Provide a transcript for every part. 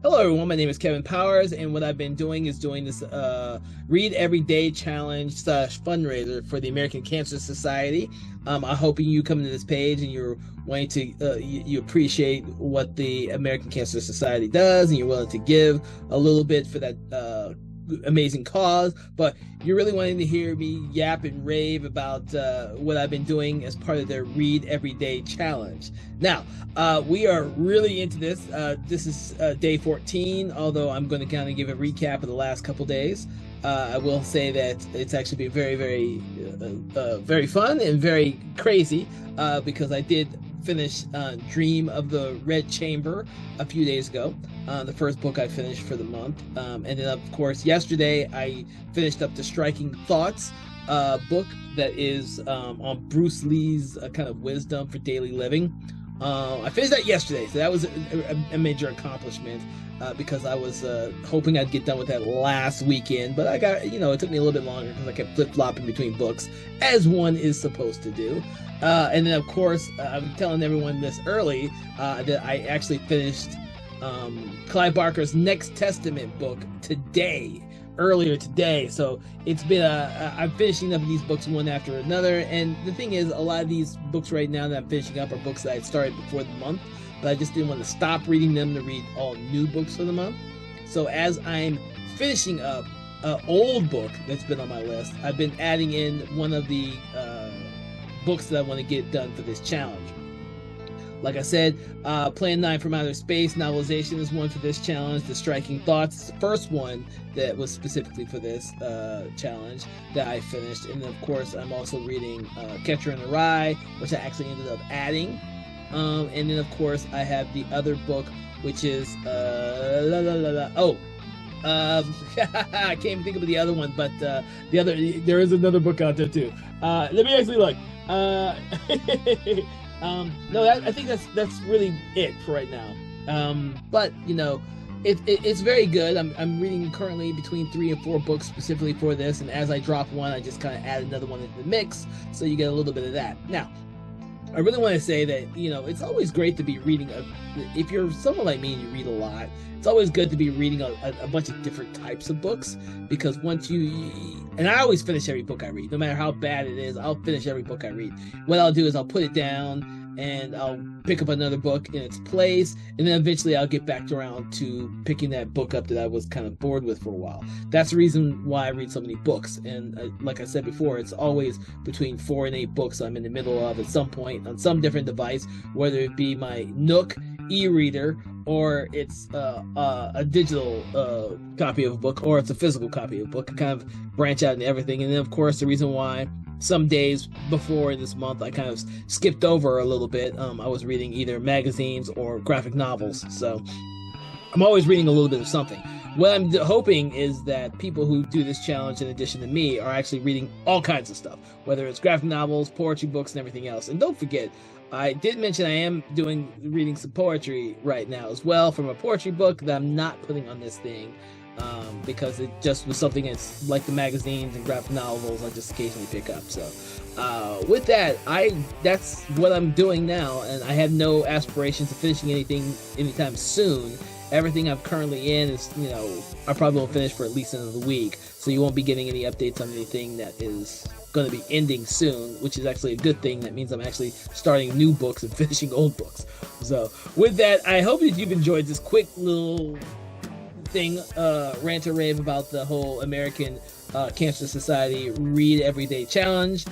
Hello, everyone. My name is Kevin Powers, and what I've been doing is doing this Read Every Day challenge slash fundraiser for the American Cancer Society. I'm hoping you come to this page and you're wanting to you appreciate what the American Cancer Society does, and you're willing to give a little bit for that amazing cause. But you're really wanting to hear me yap and rave about what I've been doing as part of their Read Every Day challenge. Now, we are really into this. This is day 14, although I'm going to kind of give a recap of the last couple days. I will say that it's actually been very fun and very crazy because I did finish Dream of the Red Chamber a few days ago, the first book I finished for the month. And then, of course, yesterday I finished up the Striking Thoughts book that is on Bruce Lee's kind of wisdom for daily living. I finished that yesterday, so that was a major accomplishment because I was hoping I'd get done with that last weekend, but I got, it took me a little bit longer because I kept flip-flopping between books, as one is supposed to do. And then, of course, I'm telling everyone this early that I actually finished Clive Barker's Next Testament book earlier today. So it's been I'm finishing up these books one after another. And the thing is, a lot of these books right now that I'm finishing up are books that I started before the month, but I just didn't want to stop reading them to read all new books for the month. So as I'm finishing up an old book that's been on my list, I've been adding in one of the books that I want to get done for this challenge. Like I said, Plan 9 from Outer Space novelization is one for this challenge. The Striking Thoughts is the first one that was specifically for this challenge that I finished. And then, of course, I'm also reading Catcher in the Rye, which I actually ended up adding. And then, of course, I have the other book, which is I can't even think of the other one, but there is another book out there too. Let me actually look. No, I think that's really it for right now. But it's very good. I'm reading currently between 3 and 4 books specifically for this, and as I drop one, I just kind of add another one into the mix, so you get a little bit of that. Now, I really want to say that, it's always great to be reading. If you're someone like me and you read a lot, it's always good to be reading a bunch of different types of books, because and I always finish every book I read. No matter how bad it is, I'll finish every book I read. What I'll do is I'll put it down and I'll pick up another book in its place, and then eventually I'll get back around to picking that book up that I was kind of bored with for a while. That's the reason why I read so many books, and like I said before, it's always between 4 and 8 books I'm in the middle of at some point on some different device, whether it be my Nook e-reader, or it's a digital copy of a book, or it's a physical copy of a book. I kind of branch out into everything. And then, of course, the reason why some days before this month I kind of skipped over a little bit, I was reading either magazines or graphic novels. So I'm always reading a little bit of something. What I'm hoping is that people who do this challenge, in addition to me, are actually reading all kinds of stuff, whether it's graphic novels, poetry books, and everything else. And don't forget, I did mention I am reading some poetry right now as well from a poetry book that I'm not putting on this thing, because it just was something that's like the magazines and graphic novels I just occasionally pick up. So with that, that's what I'm doing now, and I have no aspirations of finishing anything anytime soon. Everything I'm currently in is, I probably won't finish for at least another week, so you won't be getting any updates on anything that is going to be ending soon, which is actually a good thing. That means I'm actually starting new books and finishing old books. So with that, I hope that you've enjoyed this quick little thing, rant or rave about the whole American Cancer Society Read Every Day Challenge.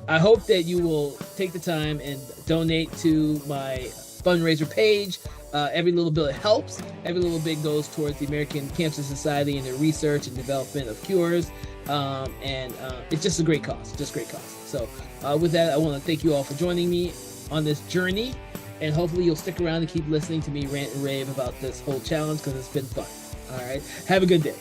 I hope that you will take the time and donate to my fundraiser page. Every little bit helps. Every little bit goes towards the American Cancer Society and their research and development of cures. And it's just a great cause, So with that, I want to thank you all for joining me on this journey, and hopefully you'll stick around and keep listening to me rant and rave about this whole challenge, because it's been fun. All right, have a good day.